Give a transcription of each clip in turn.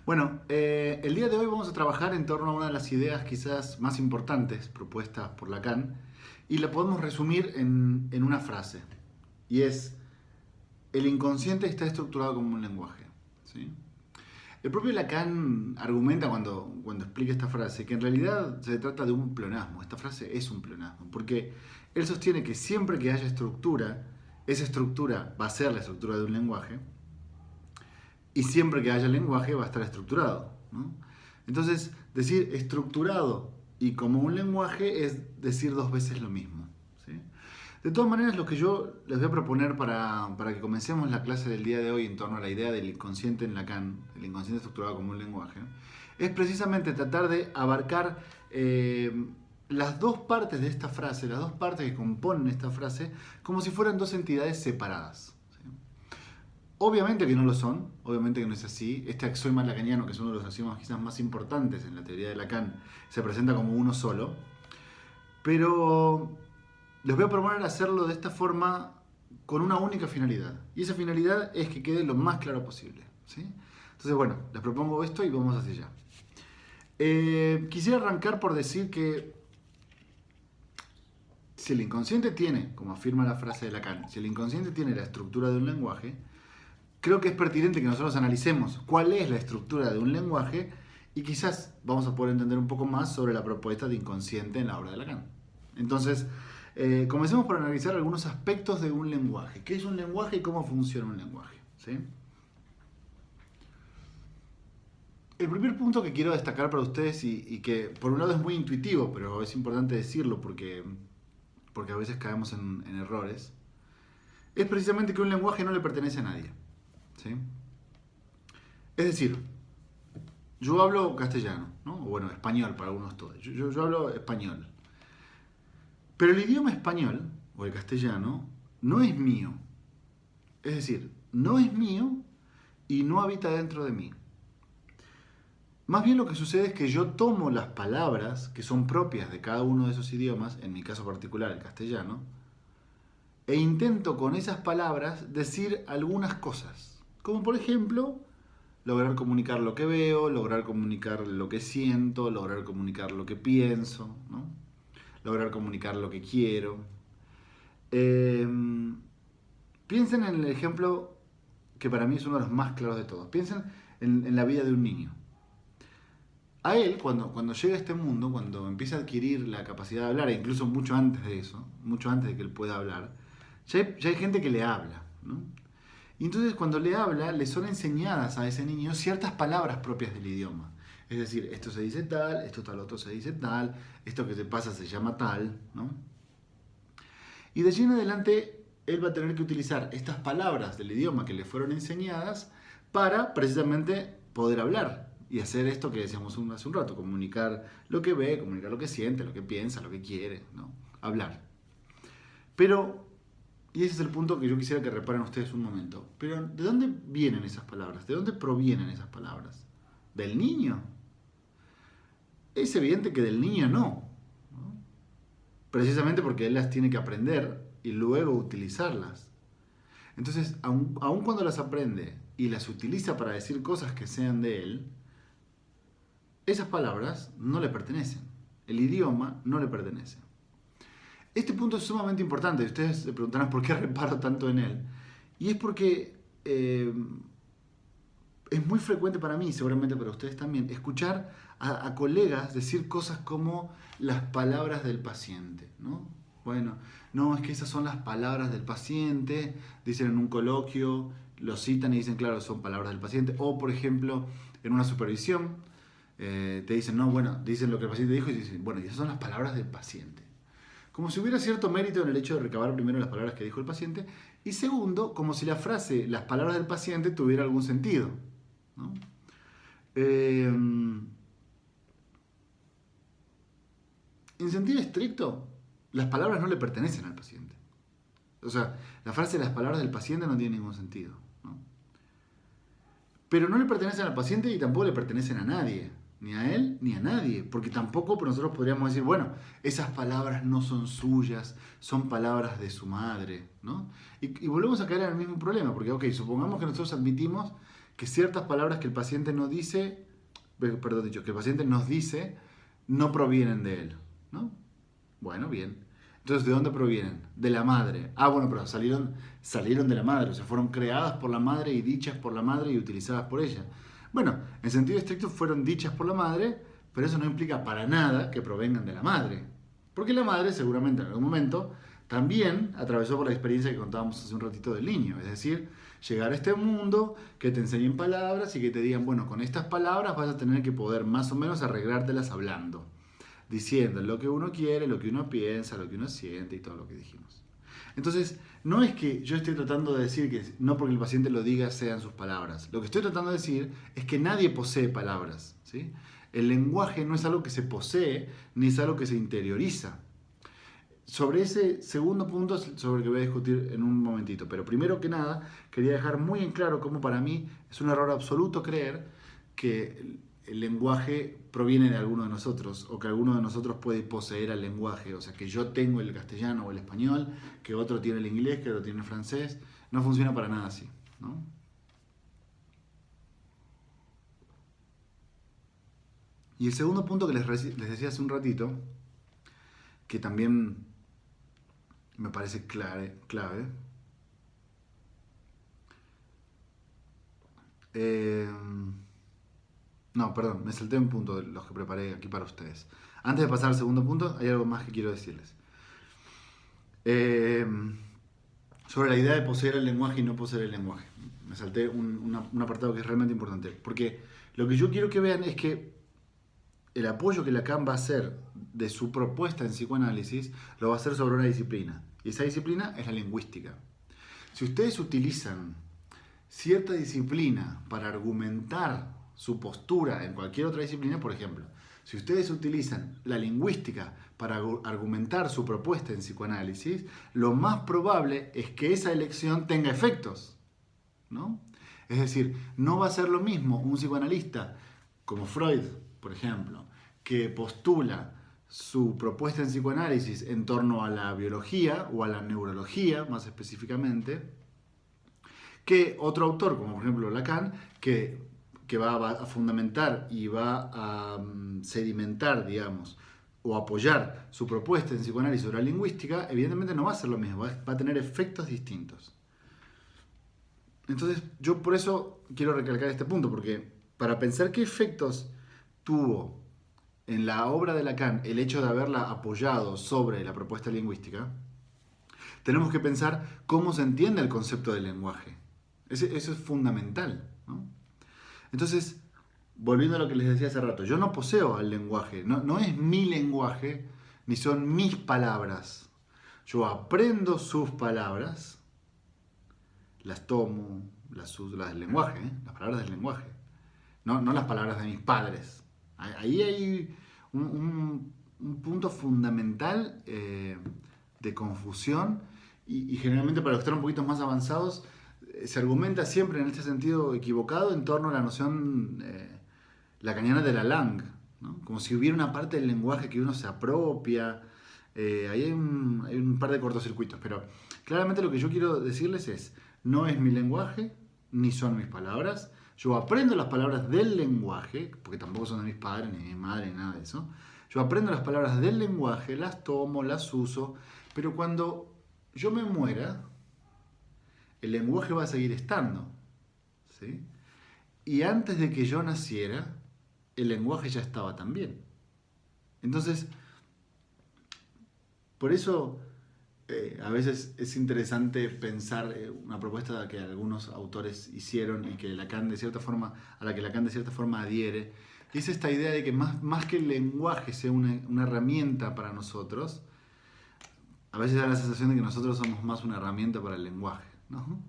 Bueno, el día de hoy vamos a trabajar en torno a una de las ideas quizás más importantes propuestas por Lacan y la podemos resumir en una frase y es: el inconsciente está estructurado como un lenguaje. ¿Sí? El propio Lacan argumenta cuando explica esta frase que en realidad se trata de un pleonasmo. Esta frase es un pleonasmo porque él sostiene que siempre que haya estructura, esa estructura va a ser la estructura de un lenguaje y siempre que haya lenguaje va a estar estructurado, ¿no? Entonces, decir estructurado y como un lenguaje es decir dos veces lo mismo. ¿Sí? De todas maneras, lo que yo les voy a proponer para que comencemos la clase del día de hoy en torno a la idea del inconsciente en Lacan, el inconsciente estructurado como un lenguaje, es precisamente tratar de abarcar las dos partes de esta frase, las dos partes que componen esta frase, como si fueran dos entidades separadas. Obviamente que no lo son, obviamente que no es así. Este axioma lacaniano, que es uno de los axiomas quizás más importantes en la teoría de Lacan, se presenta como uno solo. Pero les voy a proponer hacerlo de esta forma con una única finalidad. Y esa finalidad es que quede lo más claro posible. ¿Sí? Entonces, bueno, les propongo esto y vamos hacia allá. Quisiera arrancar por decir que si el inconsciente tiene, como afirma la frase de Lacan, si el inconsciente tiene la estructura de un lenguaje, creo que es pertinente que nosotros analicemos cuál es la estructura de un lenguaje y quizás vamos a poder entender un poco más sobre la propuesta de inconsciente en la obra de Lacan. Entonces, comencemos por analizar algunos aspectos de un lenguaje. ¿Qué es un lenguaje y cómo funciona un lenguaje? ¿Sí? El primer punto que quiero destacar para ustedes y que por un lado es muy intuitivo, pero es importante decirlo porque a veces caemos en errores, es precisamente que un lenguaje no le pertenece a nadie. ¿Sí? Es decir, yo hablo castellano, ¿no? O bueno, español para algunos todos. Yo hablo español. Pero el idioma español, o el castellano, no es mío. Es decir, no es mío y no habita dentro de mí. Más bien lo que sucede es que yo tomo las palabras que son propias de cada uno de esos idiomas, en mi caso particular el castellano, e intento con esas palabras decir algunas cosas. Como por ejemplo, lograr comunicar lo que veo, lograr comunicar lo que siento, lograr comunicar lo que pienso, ¿no? Lograr comunicar lo que quiero. Eh, Piensen en el ejemplo que para mí es uno de los más claros de todos. Piensen en la vida de un niño. A él, cuando llega a este mundo, cuando empieza a adquirir la capacidad de hablar, e incluso mucho antes de eso, mucho antes de que él pueda hablar, ya hay gente que le habla, ¿no? Y entonces cuando le habla, le son enseñadas a ese niño ciertas palabras propias del idioma. Es decir, esto se dice tal, esto tal otro se dice tal, esto que te pasa se llama tal, ¿no? Y de allí en adelante, él va a tener que utilizar estas palabras del idioma que le fueron enseñadas para precisamente poder hablar y hacer esto que decíamos hace un rato, comunicar lo que ve, comunicar lo que siente, lo que piensa, lo que quiere, ¿no? Hablar. Pero, y ese es el punto que yo quisiera que reparen ustedes un momento, pero ¿de dónde vienen esas palabras? ¿De dónde provienen esas palabras? ¿Del niño? Es evidente que del niño no, ¿no? Precisamente porque él las tiene que aprender y luego utilizarlas. Entonces, aun cuando las aprende y las utiliza para decir cosas que sean de él, esas palabras no le pertenecen. El idioma no le pertenece. Este punto es sumamente importante. Ustedes se preguntarán por qué reparo tanto en él. Y es porque es muy frecuente para mí, seguramente para ustedes también, escuchar a colegas decir cosas como las palabras del paciente, ¿no? Bueno, no, es que esas son las palabras del paciente, dicen en un coloquio, lo citan y dicen, claro, son palabras del paciente. O, por ejemplo, en una supervisión, te dicen, no, bueno, dicen lo que el paciente dijo y dicen, bueno, y esas son las palabras del paciente. Como si hubiera cierto mérito en el hecho de recabar primero las palabras que dijo el paciente y segundo, como si la frase, las palabras del paciente tuviera algún sentido, ¿no? En sentido estricto, las palabras no le pertenecen al paciente. O sea, la frase las palabras del paciente no tiene ningún sentido, ¿no? Pero no le pertenecen al paciente y tampoco le pertenecen a nadie. Ni a él ni a nadie. Porque tampoco nosotros podríamos decir, bueno, esas palabras no son suyas, son palabras de su madre, ¿no? Y volvemos a caer en el mismo problema. Porque, ok, supongamos que nosotros admitimos que ciertas palabras que el paciente no dice, perdón, dicho, que el paciente nos dice, no provienen de él, ¿no? Bueno, bien. Entonces, ¿de dónde provienen? De la madre. Ah, bueno, pero salieron de la madre, o sea, fueron creadas por la madre y dichas por la madre y utilizadas por ella. Bueno, en sentido estricto fueron dichas por la madre, pero eso no implica para nada que provengan de la madre. Porque la madre seguramente en algún momento también atravesó por la experiencia que contábamos hace un ratito del niño. Es decir, llegar a este mundo, que te enseñen palabras y que te digan, bueno, con estas palabras vas a tener que poder más o menos arreglártelas hablando. Diciendo lo que uno quiere, lo que uno piensa, lo que uno siente y todo lo que dijimos. Entonces, no es que yo esté tratando de decir que no porque el paciente lo diga sean sus palabras. Lo que estoy tratando de decir es que nadie posee palabras, ¿sí? El lenguaje no es algo que se posee, ni es algo que se interioriza. Sobre ese segundo punto es sobre el que voy a discutir en un momentito. Pero primero que nada, quería dejar muy en claro cómo para mí es un error absoluto creer que el lenguaje proviene de alguno de nosotros o que alguno de nosotros puede poseer el lenguaje. O sea, que yo tengo el castellano o el español, que otro tiene el inglés, que otro tiene el francés. No funciona para nada así, ¿no? Y el segundo punto que les decía hace un ratito, que también me parece clave. No, perdón, me salté un punto de los que preparé aquí para ustedes. Antes de pasar al segundo punto, hay algo más que quiero decirles. Sobre la idea de poseer el lenguaje y no poseer el lenguaje. Me salté un apartado que es realmente importante. Porque lo que yo quiero que vean es que el apoyo que Lacan va a hacer de su propuesta en psicoanálisis lo va a hacer sobre una disciplina. Y esa disciplina es la lingüística. Si ustedes utilizan cierta disciplina para argumentar su postura en cualquier otra disciplina, por ejemplo, si ustedes utilizan la lingüística para argumentar su propuesta en psicoanálisis, lo más probable es que esa elección tenga efectos, ¿no? Es decir, no va a ser lo mismo un psicoanalista como Freud, por ejemplo, que postula su propuesta en psicoanálisis en torno a la biología o a la neurología, más específicamente, que otro autor, como por ejemplo Lacan, que va a fundamentar y va a sedimentar, digamos, o apoyar su propuesta en psicoanálisis sobre la lingüística, evidentemente no va a ser lo mismo, va a tener efectos distintos. Entonces, yo por eso quiero recalcar este punto, porque para pensar qué efectos tuvo en la obra de Lacan el hecho de haberla apoyado sobre la propuesta lingüística, tenemos que pensar cómo se entiende el concepto del lenguaje. Eso es fundamental, ¿no? Entonces, volviendo a lo que les decía hace rato, yo no poseo el lenguaje, no es mi lenguaje, ni son mis palabras. Yo aprendo sus palabras, las tomo, las del lenguaje, las palabras del lenguaje, no las palabras de mis padres. Ahí hay un punto fundamental de confusión y generalmente para los que están un poquito más avanzados se argumenta siempre en este sentido equivocado en torno a la noción lacaniana de la langue, ¿no? Como si hubiera una parte del lenguaje que uno se apropia. Ahí hay un par de cortocircuitos, pero claramente lo que yo quiero decirles es, no es mi lenguaje, ni son mis palabras. Yo aprendo las palabras del lenguaje, porque tampoco son de mis padres, ni de mi madre, ni nada de eso. Yo aprendo las palabras del lenguaje, las tomo, las uso, pero cuando yo me muera, el lenguaje va a seguir estando, ¿sí? Y antes de que yo naciera, el lenguaje ya estaba también. Entonces, por eso a veces es interesante pensar una propuesta que algunos autores hicieron y que Lacan de cierta forma, a la que Lacan de cierta forma adhiere, es esta idea de que más que el lenguaje sea una herramienta para nosotros, a veces da la sensación de que nosotros somos más una herramienta para el lenguaje, ¿no?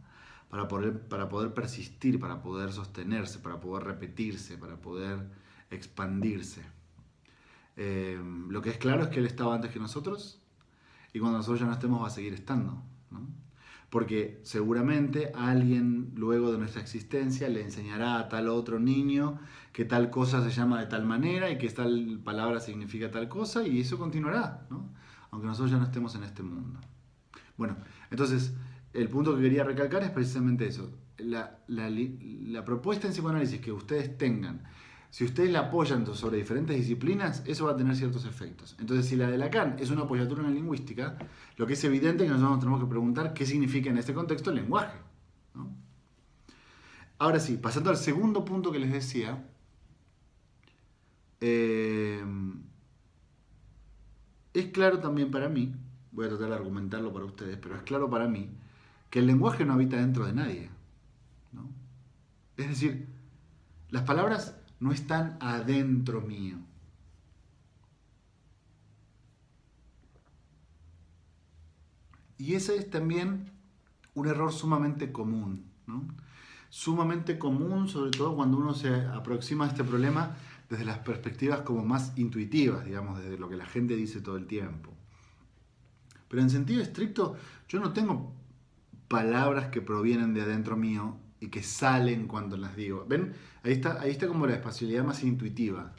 Para poder persistir, para poder sostenerse, para poder repetirse, para poder expandirse. Lo que es claro es que él estaba antes que nosotros y cuando nosotros ya no estemos va a seguir estando, ¿no? Porque seguramente alguien luego de nuestra existencia le enseñará a tal otro niño que tal cosa se llama de tal manera y que tal palabra significa tal cosa y eso continuará, ¿no? Aunque nosotros ya no estemos en este mundo. Bueno, entonces el punto que quería recalcar es precisamente eso. la propuesta en psicoanálisis que ustedes tengan, si ustedes la apoyan sobre diferentes disciplinas, eso va a tener ciertos efectos. Entonces, si la de Lacan es una apoyatura en la lingüística, lo que es evidente es que nosotros nos tenemos que preguntar qué significa en este contexto el lenguaje, ¿no? Ahora sí, pasando al segundo punto que les decía, es claro también para mí, voy a tratar de argumentarlo para ustedes, pero es claro para mí que el lenguaje no habita dentro de nadie, ¿no? Es decir, las palabras no están adentro mío. Y ese es también un error sumamente común, ¿no? Sumamente común, sobre todo cuando uno se aproxima a este problema desde las perspectivas como más intuitivas, digamos, desde lo que la gente dice todo el tiempo. Pero en sentido estricto, yo no tengo palabras que provienen de adentro mío y que salen cuando las digo. ¿Ven? Ahí está como la espacialidad más intuitiva.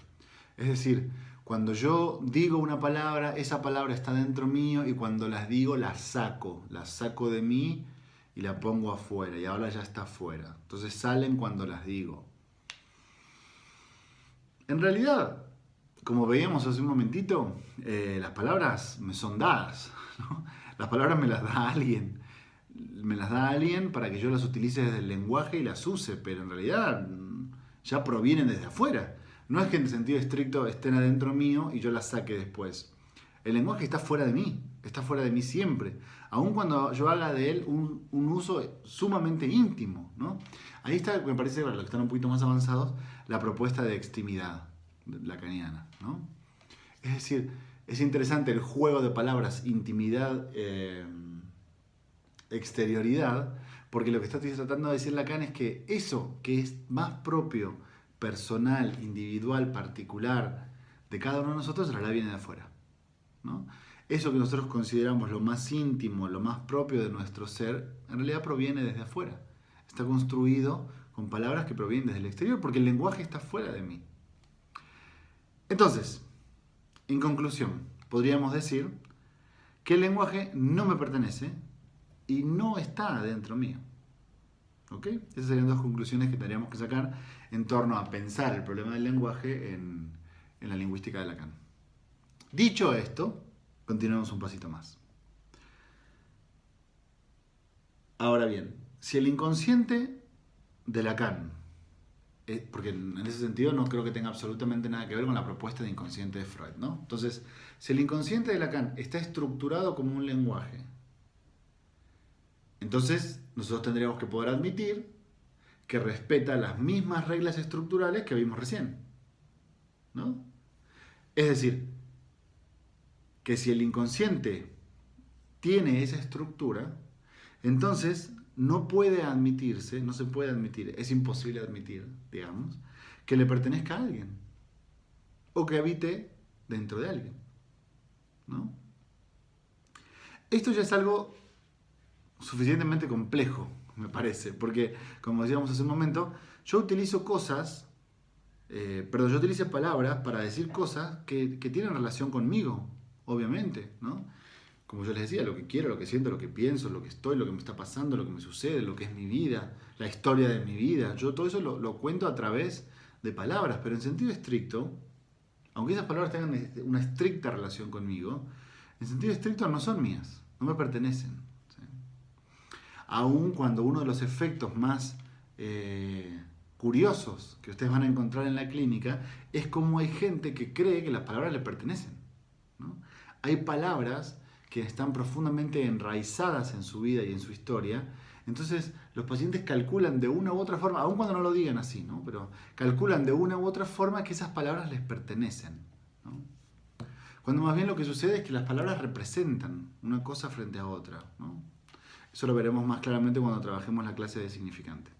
Es decir, cuando yo digo una palabra, esa palabra está dentro mío y cuando las digo la saco de mí y la pongo afuera y ahora ya está afuera. Entonces salen cuando las digo. En realidad, como veíamos hace un momentito, las palabras me son dadas, ¿no? Las palabras me las da alguien. Me las da alguien para que yo las utilice desde el lenguaje y las use, pero en realidad ya provienen desde afuera. No es que en sentido estricto estén adentro mío y yo las saque después. El lenguaje está fuera de mí siempre, aun cuando yo haga de él un uso sumamente íntimo, ¿no? Ahí está, me parece, para los que están un poquito más avanzados, la propuesta de extimidad lacaniana, ¿no? Es decir, es interesante el juego de palabras, intimidad, exterioridad, porque lo que está tratando de decir Lacan es que eso que es más propio, personal, individual, particular de cada uno de nosotros, en realidad viene de afuera, ¿no? Eso que nosotros consideramos lo más íntimo, lo más propio de nuestro ser, en realidad proviene desde afuera. Está construido con palabras que provienen desde el exterior, porque el lenguaje está fuera de mí. Entonces, en conclusión, podríamos decir que el lenguaje no me pertenece y no está dentro mío. ¿Ok? Esas serían dos conclusiones que tendríamos que sacar en torno a pensar el problema del lenguaje en la lingüística de Lacan. Dicho esto, continuamos un pasito más. Ahora bien, si el inconsciente de Lacan, porque en ese sentido no creo que tenga absolutamente nada que ver con la propuesta de inconsciente de Freud, ¿no? Entonces, si el inconsciente de Lacan está estructurado como un lenguaje, entonces nosotros tendríamos que poder admitir que respeta las mismas reglas estructurales que vimos recién, ¿no? Es decir, que si el inconsciente tiene esa estructura, entonces no puede admitirse, no se puede admitir, es imposible admitir, digamos, que le pertenezca a alguien o que habite dentro de alguien, ¿no? Esto ya es algo suficientemente complejo, me parece, porque, como decíamos hace un momento, yo utilizo palabras para decir cosas que tienen relación conmigo, obviamente, ¿no? Como yo les decía, lo que quiero, lo que siento, lo que pienso, lo que estoy, lo que me está pasando, lo que me sucede, lo que es mi vida, la historia de mi vida. Yo todo eso lo cuento a través de palabras, pero en sentido estricto, aunque esas palabras tengan una estricta relación conmigo, en sentido estricto no son mías, no me pertenecen. ¿Sí? Aun cuando uno de los efectos más curiosos que ustedes van a encontrar en la clínica es cómo hay gente que cree que las palabras le pertenecen, ¿no? Hay palabras que están profundamente enraizadas en su vida y en su historia. Entonces los pacientes calculan de una u otra forma, aun cuando no lo digan así, ¿no? Pero calculan de una u otra forma que esas palabras les pertenecen, ¿no? Cuando más bien lo que sucede es que las palabras representan una cosa frente a otra, ¿no? Eso lo veremos más claramente cuando trabajemos la clase de significante.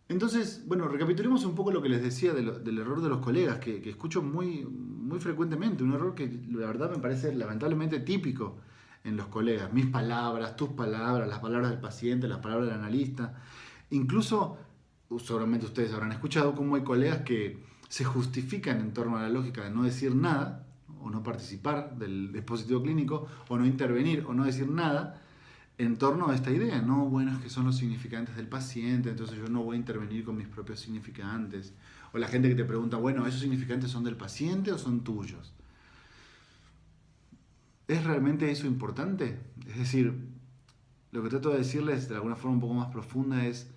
Entonces, bueno, recapitulemos un poco lo que les decía del error de los colegas, que escucho muy, muy frecuentemente, un error que la verdad me parece lamentablemente típico en los colegas. Mis palabras, tus palabras, las palabras del paciente, las palabras del analista. Incluso, seguramente ustedes habrán escuchado cómo hay colegas que se justifican en torno a la lógica de no decir nada, o no participar del dispositivo clínico, o no intervenir, o no decir nada en torno a esta idea. No, bueno, es que son los significantes del paciente, entonces yo no voy a intervenir con mis propios significantes. O la gente que te pregunta, bueno, ¿esos significantes son del paciente o son tuyos? ¿Es realmente eso importante? Es decir, lo que trato de decirles de alguna forma un poco más profunda es,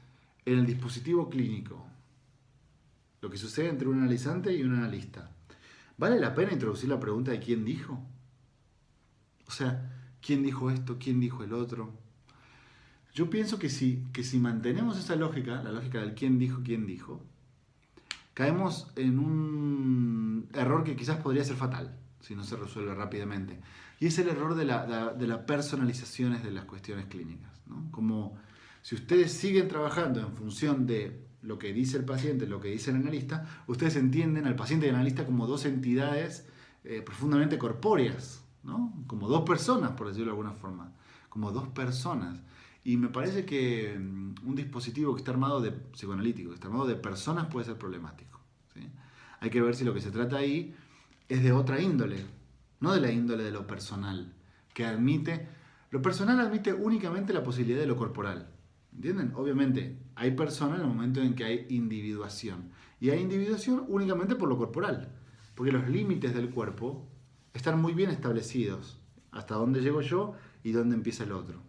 en el dispositivo clínico, lo que sucede entre un analizante y un analista, ¿vale la pena introducir la pregunta de quién dijo? O sea, ¿quién dijo esto? ¿Quién dijo el otro? Yo pienso que si mantenemos esa lógica, la lógica del quién dijo, caemos en un error que quizás podría ser fatal si no se resuelve rápidamente. Y es el error de la personalización de las cuestiones clínicas, ¿no? Como si ustedes siguen trabajando en función de lo que dice el paciente, lo que dice el analista, ustedes entienden al paciente y al analista como dos entidades profundamente corpóreas, ¿no? Como dos personas, por decirlo de alguna forma, como dos personas. Y me parece que un dispositivo que está armado de psicoanalítico, que está armado de personas, puede ser problemático, ¿sí? Hay que ver si lo que se trata ahí es de otra índole, no de la índole de lo personal, que admite, lo personal admite únicamente la posibilidad de lo corporal, ¿entienden? Obviamente, hay personas en el momento en que hay individuación, y hay individuación únicamente por lo corporal, porque los límites del cuerpo están muy bien establecidos, hasta dónde llego yo y dónde empieza el otro.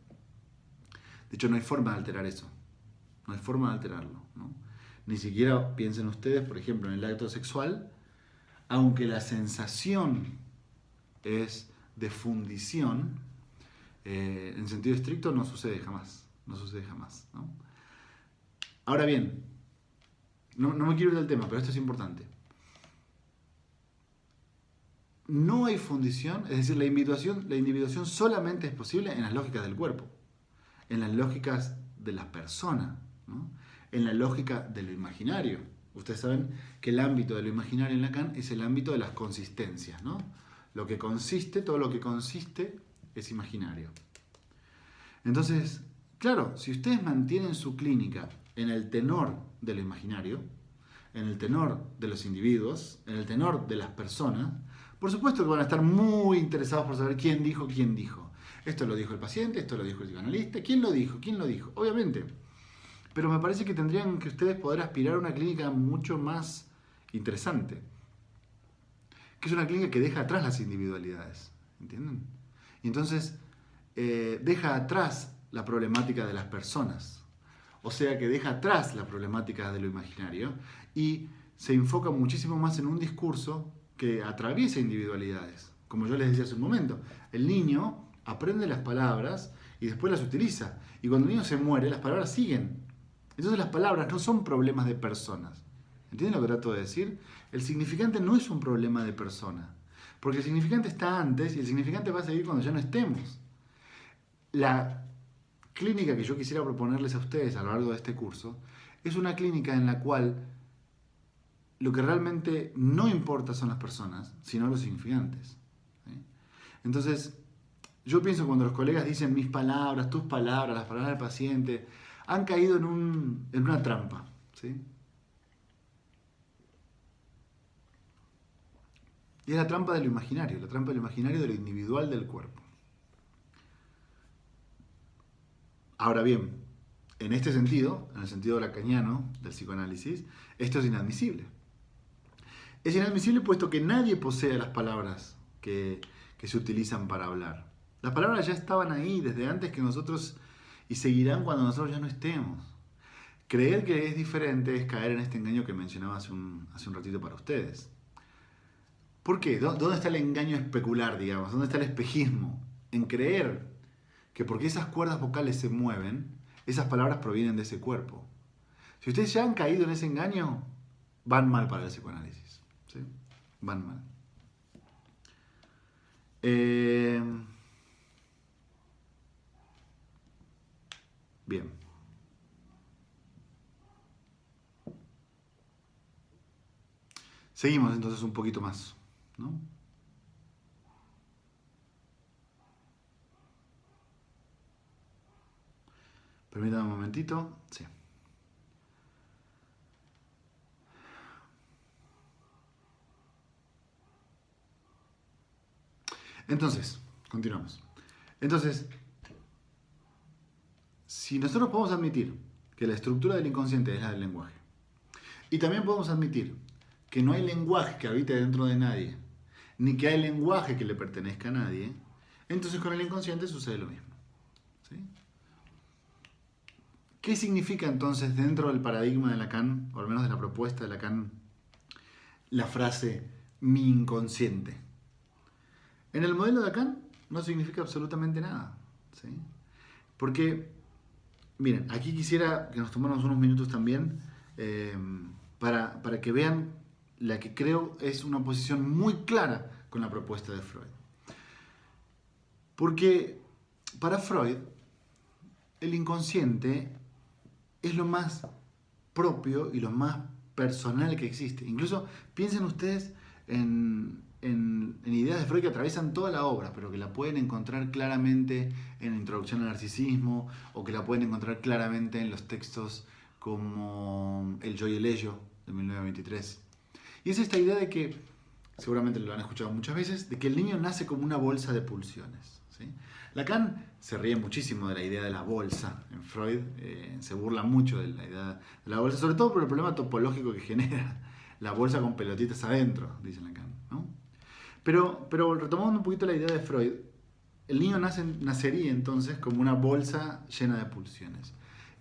De hecho, no hay forma de alterar eso. No hay forma de alterarlo, ¿no? Ni siquiera piensen ustedes, por ejemplo, en el acto sexual, aunque la sensación es de fundición, en sentido estricto no sucede jamás. No sucede jamás, ¿no? Ahora bien, no me quiero ir del tema, pero esto es importante. No hay fundición, es decir, la individuación solamente es posible en las lógicas del cuerpo, en las lógicas de las personas, ¿no? En la lógica de lo imaginario. Ustedes saben que el ámbito de lo imaginario en Lacan es el ámbito de las consistencias, ¿no? Lo que consiste, todo lo que consiste es imaginario. Entonces, claro, si ustedes mantienen su clínica en el tenor de lo imaginario, en el tenor de los individuos, en el tenor de las personas, por supuesto que van a estar muy interesados por saber quién dijo quién dijo. Esto lo dijo el paciente, esto lo dijo el psicoanalista, ¿quién lo dijo? ¿Quién lo dijo? Obviamente. Pero me parece que tendrían que ustedes poder aspirar a una clínica mucho más interesante. Que es una clínica que deja atrás las individualidades. ¿Entienden? Y entonces deja atrás la problemática de las personas. O sea que deja atrás la problemática de lo imaginario y se enfoca muchísimo más en un discurso que atraviesa individualidades. Como yo les decía hace un momento, el niño aprende las palabras y después las utiliza. Y cuando el niño se muere, las palabras siguen. Entonces las palabras no son problemas de personas. ¿Entienden lo que trato de decir? El significante no es un problema de persona. Porque el significante está antes y el significante va a seguir cuando ya no estemos. La clínica que yo quisiera proponerles a ustedes a lo largo de este curso es una clínica en la cual lo que realmente no importa son las personas, sino los significantes, ¿sí? Entonces, yo pienso que cuando los colegas dicen mis palabras, tus palabras, las palabras del paciente, han caído en una trampa, ¿sí? Y es la trampa de lo imaginario, la trampa de lo imaginario de lo individual del cuerpo. Ahora bien, en este sentido, en el sentido lacaniano del psicoanálisis, esto es inadmisible. Es inadmisible puesto que nadie posee las palabras que se utilizan para hablar. Las palabras ya estaban ahí desde antes que nosotros y seguirán cuando nosotros ya no estemos. Creer que es diferente es caer en este engaño que mencionaba hace un ratito para ustedes. ¿Por qué? ¿Dónde está el engaño especular, digamos? ¿Dónde está el espejismo? En creer que porque esas cuerdas vocales se mueven, esas palabras provienen de ese cuerpo. Si ustedes ya han caído en ese engaño, van mal para el psicoanálisis, ¿sí? Van mal. Bien. Seguimos entonces un poquito más, ¿no? Permítanme un momentito. Sí. Entonces, continuamos. Entonces, si nosotros podemos admitir que la estructura del inconsciente es la del lenguaje, y también podemos admitir que no hay lenguaje que habite dentro de nadie, ni que hay lenguaje que le pertenezca a nadie, entonces con el inconsciente sucede lo mismo. ¿Sí? ¿Qué significa entonces dentro del paradigma de Lacan, o al menos de la propuesta de Lacan, la frase mi inconsciente? En el modelo de Lacan no significa absolutamente nada. ¿Sí? Porque, miren, aquí quisiera que nos tomáramos unos minutos también para que vean la que creo es una posición muy clara con la propuesta de Freud. Porque para Freud, el inconsciente es lo más propio y lo más personal que existe. Incluso piensen ustedes en ideas de Freud que atraviesan toda la obra, pero que la pueden encontrar claramente en la Introducción al Narcisismo, o que la pueden encontrar claramente en los textos como El yo y el ello, de 1923. Y es esta idea de que, seguramente lo han escuchado muchas veces, de que el niño nace como una bolsa de pulsiones. ¿Sí? Lacan se ríe muchísimo de la idea de la bolsa. En Freud se burla mucho de la idea de la bolsa, sobre todo por el problema topológico que genera la bolsa con pelotitas adentro, dice Lacan, ¿no? Pero retomando un poquito la idea de Freud, el niño nacería entonces como una bolsa llena de pulsiones.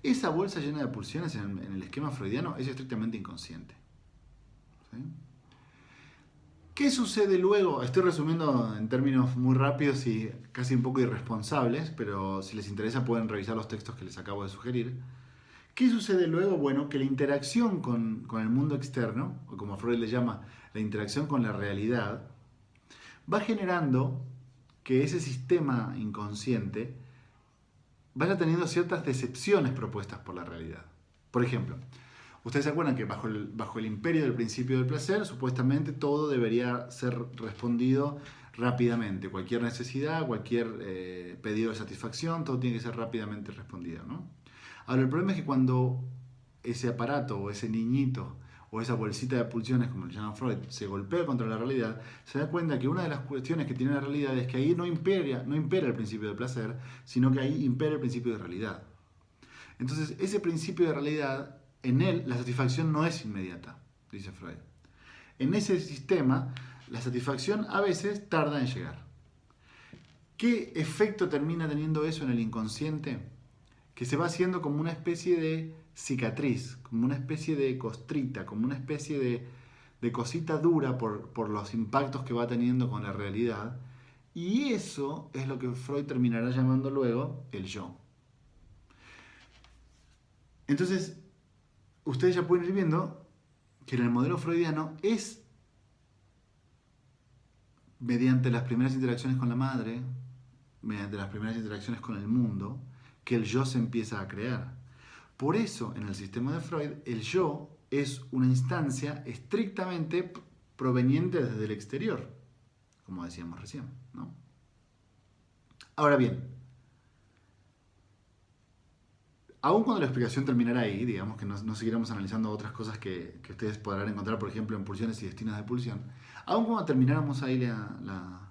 Esa bolsa llena de pulsiones en el esquema freudiano es estrictamente inconsciente. ¿Sí? ¿Qué sucede luego? Estoy resumiendo en términos muy rápidos y casi un poco irresponsables, pero si les interesa pueden revisar los textos que les acabo de sugerir. ¿Qué sucede luego? Bueno, que la interacción con el mundo externo, o como Freud le llama, la interacción con la realidad, va generando que ese sistema inconsciente vaya teniendo ciertas decepciones propuestas por la realidad. Por ejemplo, ustedes se acuerdan que bajo el imperio del principio del placer, supuestamente todo debería ser respondido rápidamente. Cualquier necesidad, cualquier pedido de satisfacción, todo tiene que ser rápidamente respondido, ¿no? Ahora, el problema es que cuando ese aparato o ese niñito o esa bolsita de pulsiones, como le llama Freud, se golpea contra la realidad, se da cuenta que una de las cuestiones que tiene la realidad es que ahí no impera el principio de placer, sino que ahí impera el principio de realidad. Entonces, ese principio de realidad, en él, la satisfacción no es inmediata, dice Freud. En ese sistema, la satisfacción a veces tarda en llegar. ¿Qué efecto termina teniendo eso en el inconsciente? Que se va haciendo como una especie de cicatriz, como una especie de costrita, como una especie de cosita dura por los impactos que va teniendo con la realidad. Y eso es lo que Freud terminará llamando luego el yo. Entonces, ustedes ya pueden ir viendo que en el modelo freudiano es mediante las primeras interacciones con la madre, mediante las primeras interacciones con el mundo, que el yo se empieza a crear. Por eso, en el sistema de Freud, el yo es una instancia estrictamente proveniente desde el exterior, como decíamos recién, ¿no? Ahora bien, aun cuando la explicación terminara ahí, digamos que no seguiremos analizando otras cosas que ustedes podrán encontrar, por ejemplo, en Pulsiones y Destinos de Pulsión, aun cuando termináramos ahí la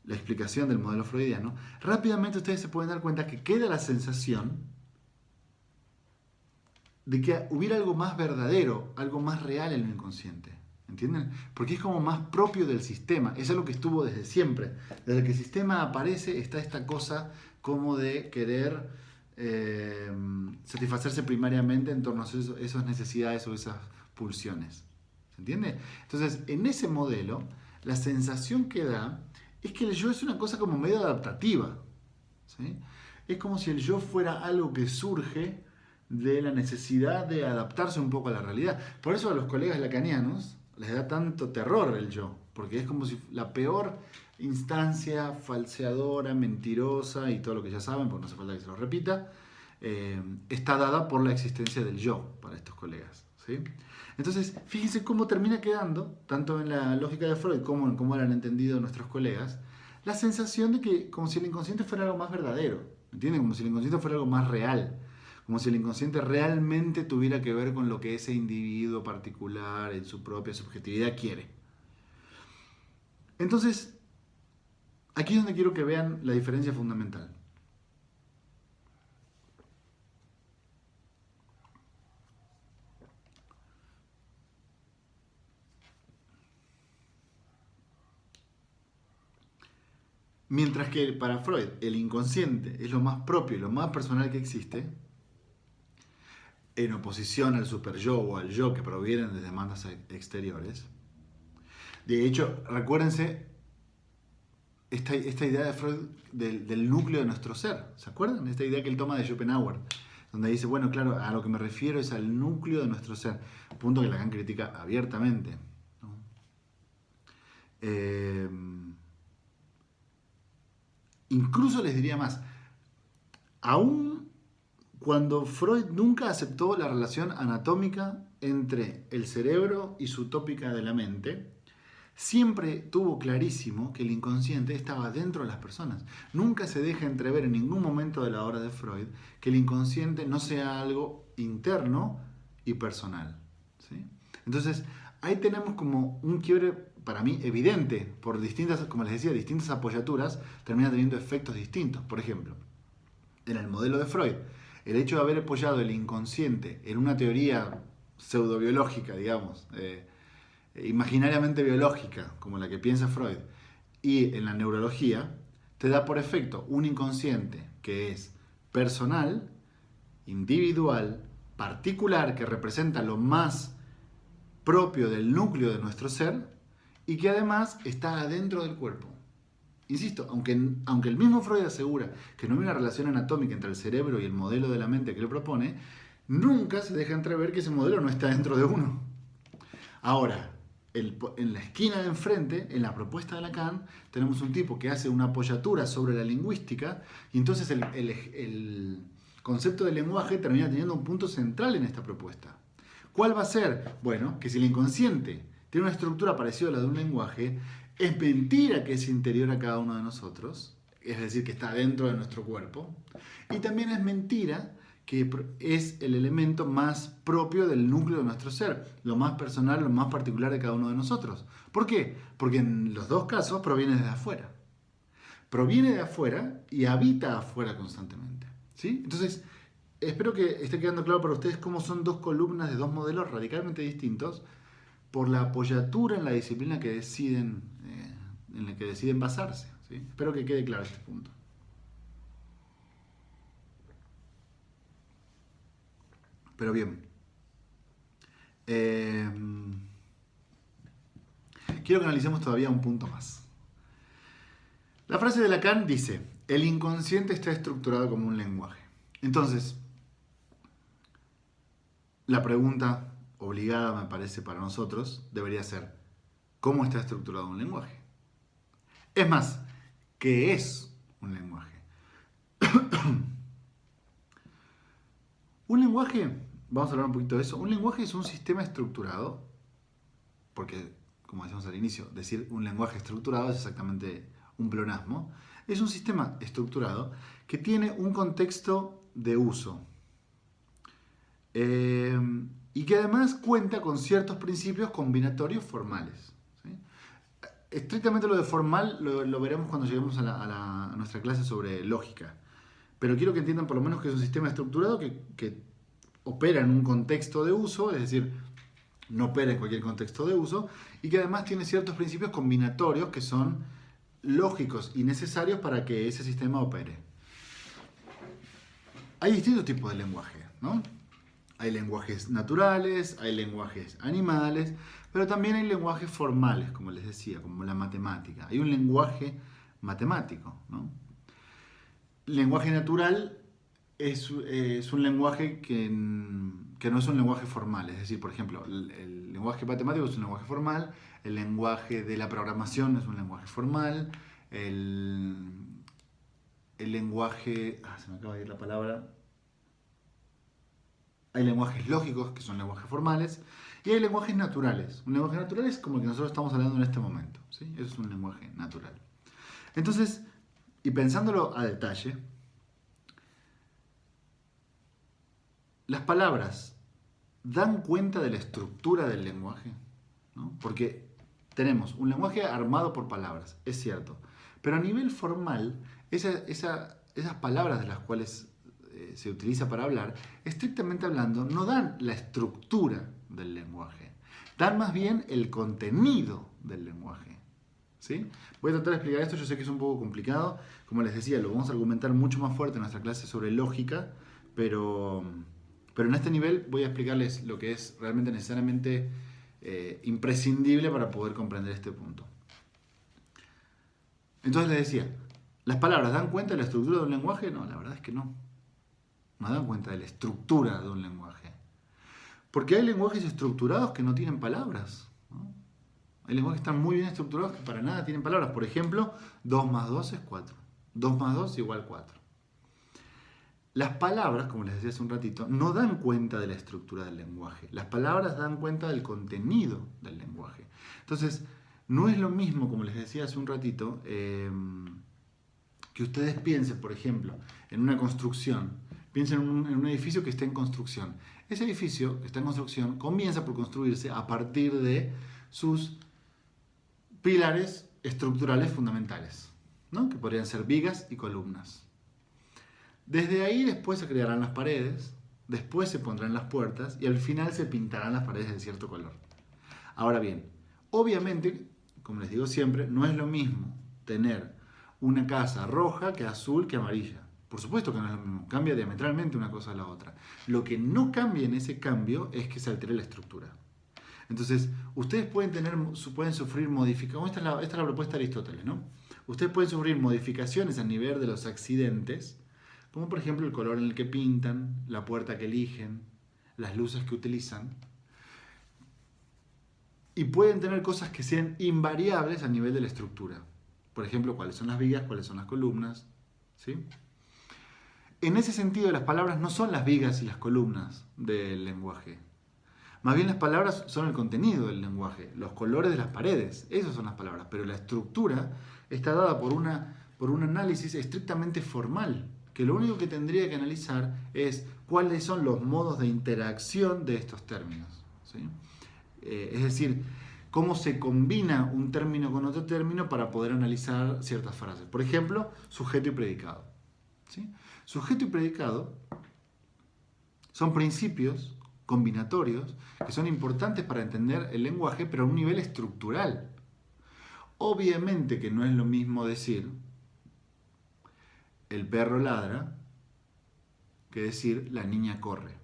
explicación del modelo freudiano, rápidamente ustedes se pueden dar cuenta que queda la sensación de que hubiera algo más verdadero, algo más real en el inconsciente. ¿Entienden? Porque es como más propio del sistema. Es algo que estuvo desde siempre. Desde que el sistema aparece está esta cosa como de querer satisfacerse primariamente en torno a esas necesidades o esas pulsiones. ¿Se entiende? Entonces, en ese modelo, la sensación que da es que el yo es una cosa como medio adaptativa. ¿Sí? Es como si el yo fuera algo que surge de la necesidad de adaptarse un poco a la realidad. Por eso a los colegas lacanianos les da tanto terror el yo, porque es como si la peor instancia falseadora, mentirosa y todo lo que ya saben, porque no hace falta que se lo repita, está dada por la existencia del yo para estos colegas. ¿Sí? Entonces, fíjense cómo termina quedando, tanto en la lógica de Freud como en cómo lo han entendido nuestros colegas, la sensación de que como si el inconsciente fuera algo más verdadero, ¿entienden? Como si el inconsciente fuera algo más real, como si el inconsciente realmente tuviera que ver con lo que ese individuo particular en su propia subjetividad quiere. Entonces, Aquí es donde quiero que vean la diferencia fundamental. Mientras que para Freud el inconsciente es lo más propio y lo más personal que existe, en oposición al superyo o al yo que provienen de demandas exteriores. De hecho, recuérdense esta idea de Freud del núcleo de nuestro ser. ¿Se acuerdan? Esta idea que él toma de Schopenhauer, donde dice, bueno, claro, a lo que me refiero es al núcleo de nuestro ser. Punto que Lacan critica abiertamente, ¿no? Incluso les diría más, aún cuando Freud nunca aceptó la relación anatómica entre el cerebro y su tópica de la mente, siempre tuvo clarísimo que el inconsciente estaba dentro de las personas. Nunca se deja entrever en ningún momento de la obra de Freud que el inconsciente no sea algo interno y personal, ¿sí? Entonces, ahí tenemos como un quiebre, para mí, evidente, por distintas, como les decía, distintas apoyaturas, termina teniendo efectos distintos. Por ejemplo, en el modelo de Freud, el hecho de haber apoyado el inconsciente en una teoría pseudobiológica, digamos, imaginariamente biológica, como la que piensa Freud, y en la neurología, te da por efecto un inconsciente que es personal, individual, particular, que representa lo más propio del núcleo de nuestro ser y que además está adentro del cuerpo. Insisto, aunque el mismo Freud asegura que no hay una relación anatómica entre el cerebro y el modelo de la mente que él propone, nunca se deja entrever que ese modelo no está dentro de uno. Ahora, en la esquina de enfrente, en la propuesta de Lacan, tenemos un tipo que hace una apoyatura sobre la lingüística y entonces el concepto del lenguaje termina teniendo un punto central en esta propuesta. ¿Cuál va a ser? Bueno, que si el inconsciente tiene una estructura parecida a la de un lenguaje, es mentira que es interior a cada uno de nosotros, es decir, que está dentro de nuestro cuerpo, y también es mentira que es el elemento más propio del núcleo de nuestro ser, lo más personal, lo más particular de cada uno de nosotros. ¿Por qué? Porque en los dos casos proviene de afuera. Proviene de afuera y habita afuera constantemente, ¿sí? Entonces, espero que esté quedando claro para ustedes cómo son dos columnas de dos modelos radicalmente distintos por la apoyatura en la disciplina que deciden, en la que deciden basarse, ¿sí? Espero que quede claro este punto. Pero bien, quiero que analicemos todavía un punto más. La frase de Lacan dice, el inconsciente está estructurado como un lenguaje. Entonces, la pregunta obligada, me parece, para nosotros debería ser, ¿cómo está estructurado un lenguaje? Es más, ¿qué es un lenguaje? Un lenguaje, vamos a hablar un poquito de eso, un lenguaje es un sistema estructurado, porque, como decíamos al inicio, decir un lenguaje estructurado es exactamente un pleonasmo, es un sistema estructurado que tiene un contexto de uso y que además cuenta con ciertos principios combinatorios formales, ¿sí? Estrictamente lo de formal lo veremos cuando lleguemos a nuestra clase sobre lógica. Pero quiero que entiendan por lo menos que es un sistema estructurado que opera en un contexto de uso, es decir, no opera en cualquier contexto de uso, y que además tiene ciertos principios combinatorios que son lógicos y necesarios para que ese sistema opere. Hay distintos tipos de lenguaje, ¿no? Hay lenguajes naturales, hay lenguajes animales, pero también hay lenguajes formales, como les decía, como la matemática. Hay un lenguaje matemático, ¿no? Lenguaje natural es un lenguaje que no es un lenguaje formal. Es decir, por ejemplo, el lenguaje matemático es un lenguaje formal, el lenguaje de la programación es un lenguaje formal, el lenguaje... se me acaba de ir la palabra. Hay lenguajes lógicos, que son lenguajes formales, y hay lenguajes naturales. Un lenguaje natural es como el que nosotros estamos hablando en este momento, ¿sí? Eso es un lenguaje natural. Entonces, y pensándolo a detalle, las palabras dan cuenta de la estructura del lenguaje, ¿no? Porque tenemos un lenguaje armado por palabras, es cierto, Pero a nivel formal, esas palabras de las cuales se utiliza para hablar, estrictamente hablando, no dan la estructura del lenguaje, dan más bien el contenido del lenguaje. ¿Sí? Voy a tratar de explicar esto, yo sé que es un poco complicado, como les decía, lo vamos a argumentar mucho más fuerte en nuestra clase sobre lógica, pero en este nivel voy a explicarles lo que es realmente necesariamente imprescindible para poder comprender este punto. Entonces les decía, ¿las palabras dan cuenta de la estructura de un lenguaje? No, la verdad es que no. No dan cuenta de la estructura de un lenguaje. Porque hay lenguajes estructurados que no tienen palabras, ¿no? Hay lenguajes que están muy bien estructurados que para nada tienen palabras. Por ejemplo, 2 más 2 es 4. 2 más 2 igual 4. Las palabras, como les decía hace un ratito, no dan cuenta de la estructura del lenguaje. Las palabras dan cuenta del contenido del lenguaje. Entonces, no es lo mismo, como les decía hace un ratito, que ustedes piensen, por ejemplo, en una construcción. Piensen en un edificio que está en construcción. Ese edificio que está en construcción comienza por construirse a partir de sus pilares estructurales fundamentales, ¿no? Que podrían ser vigas y columnas. Desde ahí después se crearán las paredes, después se pondrán las puertas y al final se pintarán las paredes de cierto color. Ahora bien, obviamente, como les digo siempre, no es lo mismo tener una casa roja que azul que amarilla. Por supuesto que no es lo mismo, cambia diametralmente una cosa a la otra. Lo que no cambia en ese cambio es que se altere la estructura. Entonces, ustedes pueden sufrir modificaciones, esta es la propuesta de Aristóteles, ¿no? Ustedes pueden sufrir modificaciones a nivel de los accidentes, como por ejemplo el color en el que pintan, la puerta que eligen, las luces que utilizan, y pueden tener cosas que sean invariables a nivel de la estructura. Por ejemplo, cuáles son las vigas, cuáles son las columnas, ¿sí? En ese sentido, las palabras no son las vigas y las columnas del lenguaje. Más bien las palabras son el contenido del lenguaje, los colores de las paredes, esas son las palabras, pero la estructura está dada por un análisis estrictamente formal, que lo único que tendría que analizar es cuáles son los modos de interacción de estos términos, ¿sí? Es decir, cómo se combina un término con otro término para poder analizar ciertas frases. Por ejemplo, sujeto y predicado, ¿sí? Sujeto y predicado son principios combinatorios que son importantes para entender el lenguaje, pero a un nivel estructural. Obviamente que no es lo mismo decir el perro ladra que decir la niña corre.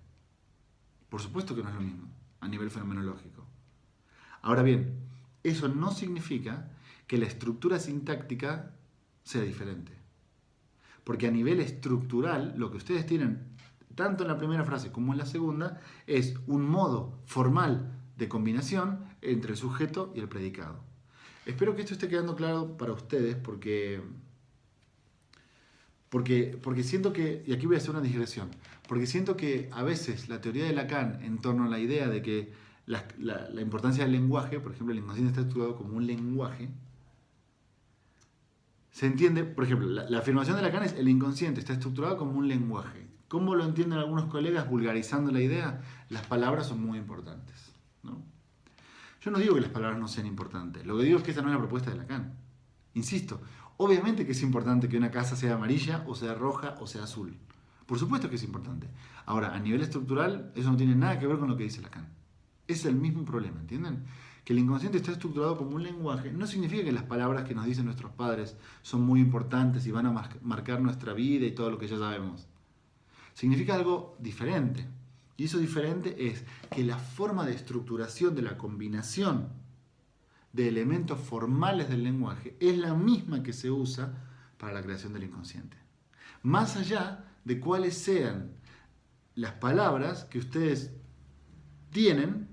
Por supuesto que no es lo mismo a nivel fenomenológico. Ahora bien, eso no significa que la estructura sintáctica sea diferente. Porque a nivel estructural, lo que ustedes tienen tanto en la primera frase como en la segunda, es un modo formal de combinación entre el sujeto y el predicado. Espero que esto esté quedando claro para ustedes porque siento que, y aquí voy a hacer una digresión, porque siento que a veces la teoría de Lacan en torno a la idea de que la importancia del lenguaje, por ejemplo, el inconsciente está estudiado como un lenguaje, se entiende, por ejemplo, la afirmación de Lacan es el inconsciente está estructurado como un lenguaje. ¿Cómo lo entienden algunos colegas vulgarizando la idea? Las palabras son muy importantes, ¿no? Yo no digo que las palabras no sean importantes, lo que digo es que esa no es la propuesta de Lacan. Insisto, obviamente que es importante que una casa sea amarilla, o sea roja, o sea azul. Por supuesto que es importante. Ahora, a nivel estructural, eso no tiene nada que ver con lo que dice Lacan. Es el mismo problema, ¿entienden? Que el inconsciente está estructurado como un lenguaje no significa que las palabras que nos dicen nuestros padres son muy importantes y van a marcar nuestra vida y todo lo que ya sabemos. Significa algo diferente. Y eso diferente es que la forma de estructuración de la combinación de elementos formales del lenguaje es la misma que se usa para la creación del inconsciente. Más allá de cuáles sean las palabras que ustedes tienen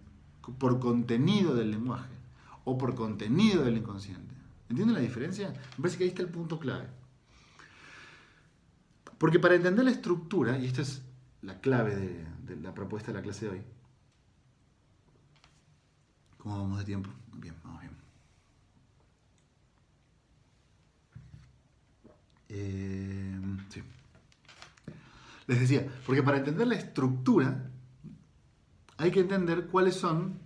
por contenido del lenguaje o por contenido del inconsciente. ¿Entienden la diferencia? Me parece que ahí está el punto clave. Porque para entender la estructura, y esta es la clave de la propuesta de la clase de hoy. ¿Cómo vamos de tiempo? Bien, vamos bien. Sí. Les decía, porque para entender la estructura hay que entender cuáles son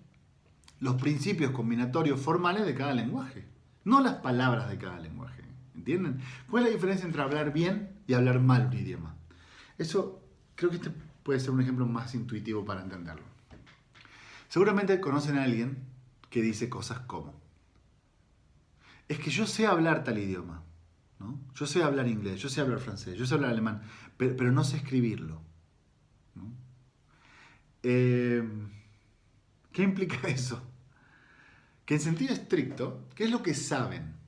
los principios combinatorios formales de cada lenguaje, no las palabras de cada lenguaje. ¿Entienden? ¿Cuál es la diferencia entre hablar bien y hablar mal un idioma? Eso creo que este puede ser un ejemplo más intuitivo para entenderlo. Seguramente conocen a alguien que dice cosas como: es que yo sé hablar tal idioma, ¿no? Yo sé hablar inglés, yo sé hablar francés, yo sé hablar alemán, pero no sé escribirlo, ¿no? ¿Qué implica eso? Que en sentido estricto, ¿qué es lo que saben?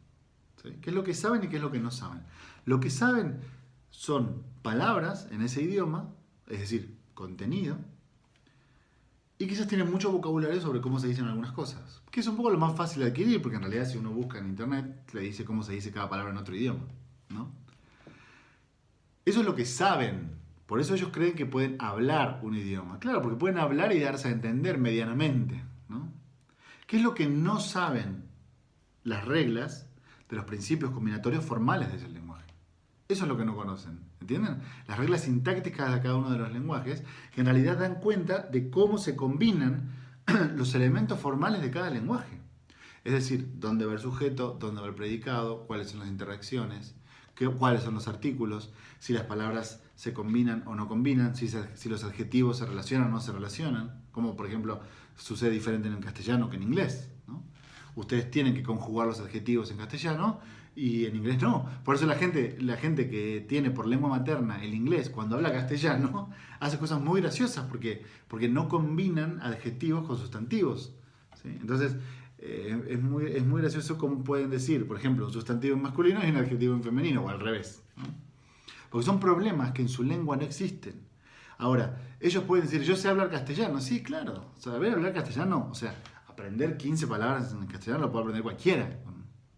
¿Sí? ¿Qué es lo que saben y qué es lo que no saben? Lo que saben son palabras en ese idioma, es decir, contenido, y quizás tienen mucho vocabulario sobre cómo se dicen algunas cosas, que es un poco lo más fácil de adquirir, porque en realidad si uno busca en internet, le dice cómo se dice cada palabra en otro idioma, ¿no? Eso es lo que saben. Por eso ellos creen que pueden hablar un idioma. Claro, porque pueden hablar y darse a entender medianamente, ¿no? ¿Qué es lo que no saben? Las reglas de los principios combinatorios formales de ese lenguaje. Eso es lo que no conocen, ¿entienden? Las reglas sintácticas de cada uno de los lenguajes, que en realidad dan cuenta de cómo se combinan los elementos formales de cada lenguaje. Es decir, dónde va el sujeto, dónde va el predicado, cuáles son las interacciones, cuáles son los artículos, si las palabras se combinan o no combinan, si los adjetivos se relacionan o no se relacionan, como por ejemplo sucede diferente en el castellano que en inglés, ¿no? Ustedes tienen que conjugar los adjetivos en castellano y en inglés no. Por eso la gente que tiene por lengua materna el inglés, cuando habla castellano, hace cosas muy graciosas porque no combinan adjetivos con sustantivos, ¿sí? Entonces, es muy gracioso cómo pueden decir, por ejemplo, un sustantivo en masculino y un adjetivo en femenino, o al revés, ¿no? Porque son problemas que en su lengua no existen. Ahora, ellos pueden decir, yo sé hablar castellano. Sí, claro, saber hablar castellano, o sea, aprender 15 palabras en castellano lo puede aprender cualquiera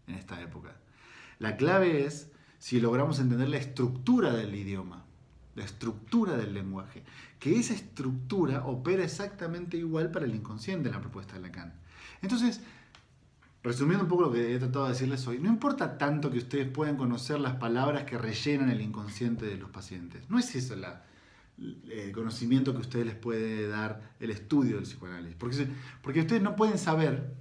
en esta época. La clave es si logramos entender la estructura del idioma, la estructura del lenguaje, que esa estructura opera exactamente igual para el inconsciente en la propuesta de Lacan. Entonces, resumiendo un poco lo que he tratado de decirles hoy, no importa tanto que ustedes puedan conocer las palabras que rellenan el inconsciente de los pacientes. No es eso el conocimiento que ustedes les puede dar el estudio del psicoanálisis. Porque ustedes no pueden saber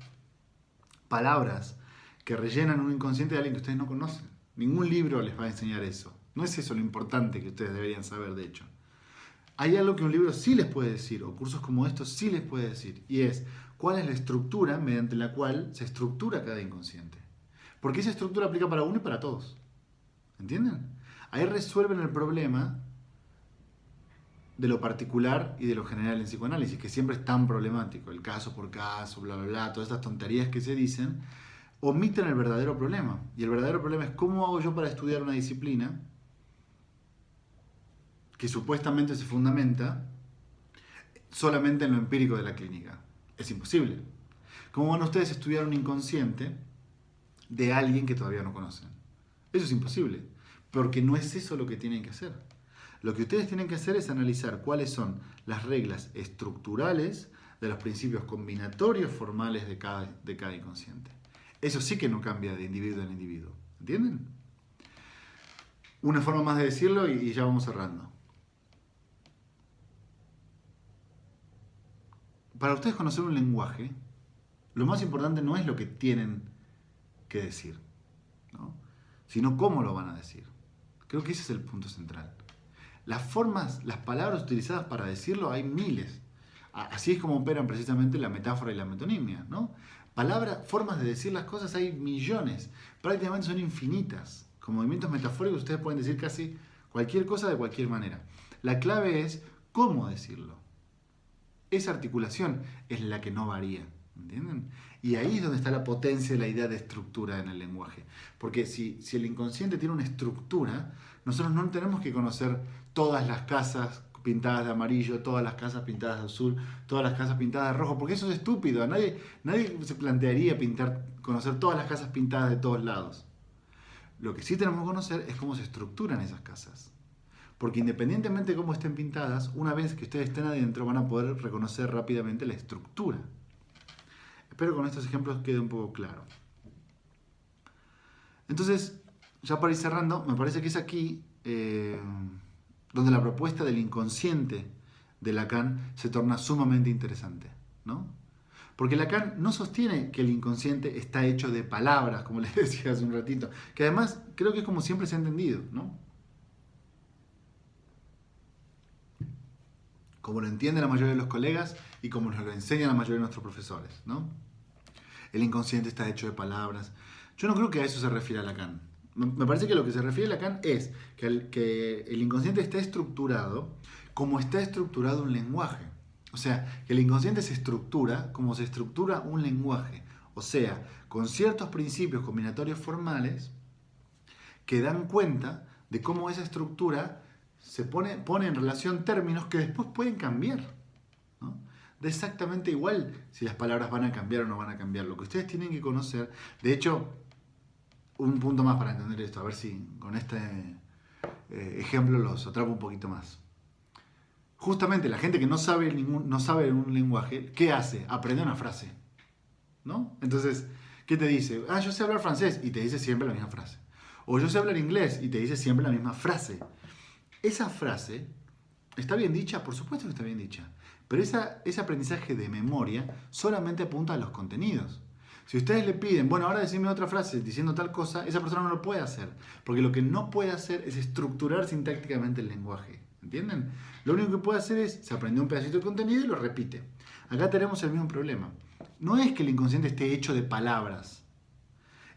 palabras que rellenan un inconsciente de alguien que ustedes no conocen. Ningún libro les va a enseñar eso. No es eso lo importante que ustedes deberían saber, de hecho. Hay algo que un libro sí les puede decir, o cursos como estos sí les puede decir, y es cuál es la estructura mediante la cual se estructura cada inconsciente. Porque esa estructura aplica para uno y para todos. ¿Entienden? Ahí resuelven el problema de lo particular y de lo general en psicoanálisis, que siempre es tan problemático, el caso por caso, bla, bla, bla, todas estas tonterías que se dicen, omiten el verdadero problema. Y el verdadero problema es cómo hago yo para estudiar una disciplina que supuestamente se fundamenta solamente en lo empírico de la clínica. Es imposible. ¿Cómo van ustedes a estudiar un inconsciente de alguien que todavía no conocen? Eso es imposible, porque no es eso lo que tienen que hacer. Lo que ustedes tienen que hacer es analizar cuáles son las reglas estructurales de los principios combinatorios formales de cada inconsciente. Eso sí que no cambia de individuo en individuo. ¿Entienden? Una forma más de decirlo y ya vamos cerrando. Para ustedes conocer un lenguaje, lo más importante no es lo que tienen que decir, ¿no? Sino cómo lo van a decir. Creo que ese es el punto central. Las formas, las palabras utilizadas para decirlo hay miles. Así es como operan precisamente la metáfora y la metonimia, ¿no? Formas de decir las cosas hay millones. Prácticamente son infinitas. Con movimientos metafóricos ustedes pueden decir casi cualquier cosa de cualquier manera. La clave es cómo decirlo. Esa articulación es la que no varía, ¿entienden? Y ahí es donde está la potencia de la idea de estructura en el lenguaje. Porque si el inconsciente tiene una estructura, nosotros no tenemos que conocer todas las casas pintadas de amarillo, todas las casas pintadas de azul, todas las casas pintadas de rojo, porque eso es estúpido. Nadie se plantearía conocer todas las casas pintadas de todos lados. Lo que sí tenemos que conocer es cómo se estructuran esas casas. Porque independientemente de cómo estén pintadas, una vez que ustedes estén adentro van a poder reconocer rápidamente la estructura. Espero que con estos ejemplos quede un poco claro. Entonces, ya para ir cerrando, me parece que es aquí donde la propuesta del inconsciente de Lacan se torna sumamente interesante, ¿no? Porque Lacan no sostiene que el inconsciente está hecho de palabras, como les decía hace un ratito, que además creo que es como siempre se ha entendido, ¿no? Como lo entienden la mayoría de los colegas y como nos lo enseñan la mayoría de nuestros profesores, ¿no? El inconsciente está hecho de palabras. Yo no creo que a eso se refiere a Lacan. Me parece que lo que se refiere a Lacan es que el inconsciente está estructurado como está estructurado un lenguaje. O sea, que el inconsciente se estructura como se estructura un lenguaje. O sea, con ciertos principios combinatorios formales que dan cuenta de cómo esa estructura se pone en relación términos que después pueden cambiar, ¿no? Da exactamente igual si las palabras van a cambiar o no van a cambiar. Lo que ustedes tienen que conocer, de hecho, un punto más para entender esto, a ver si con este ejemplo los atrapo un poquito más. Justamente la gente que no sabe un lenguaje, ¿qué hace? Aprende una frase, ¿no? Entonces, ¿qué te dice? Ah, yo sé hablar francés, y te dice siempre la misma frase. O yo sé hablar inglés, y te dice siempre la misma frase. Esa frase está bien dicha, por supuesto que está bien dicha, pero ese aprendizaje de memoria solamente apunta a los contenidos. Si ustedes le piden, bueno, ahora decime otra frase diciendo tal cosa, esa persona no lo puede hacer, porque lo que no puede hacer es estructurar sintácticamente el lenguaje, ¿entienden? Lo único que puede hacer es, se aprendió un pedacito de contenido y lo repite. Acá tenemos el mismo problema. No es que el inconsciente esté hecho de palabras,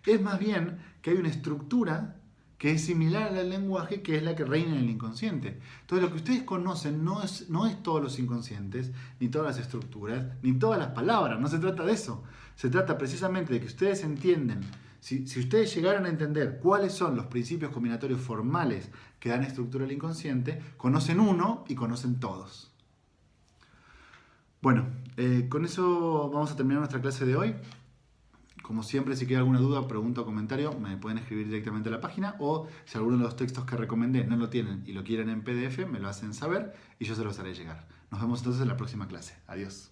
es más bien que hay una estructura que es similar al lenguaje, que es la que reina en el inconsciente. Entonces lo que ustedes conocen no es todos los inconscientes, ni todas las estructuras, ni todas las palabras, no se trata de eso. Se trata precisamente de que ustedes entienden, si ustedes llegaran a entender cuáles son los principios combinatorios formales que dan estructura al inconsciente, conocen uno y conocen todos. Bueno, con eso vamos a terminar nuestra clase de hoy. Como siempre, si queda alguna duda, pregunta o comentario, me pueden escribir directamente a la página, o si alguno de los textos que recomendé no lo tienen y lo quieren en PDF, me lo hacen saber y yo se los haré llegar. Nos vemos entonces en la próxima clase. Adiós.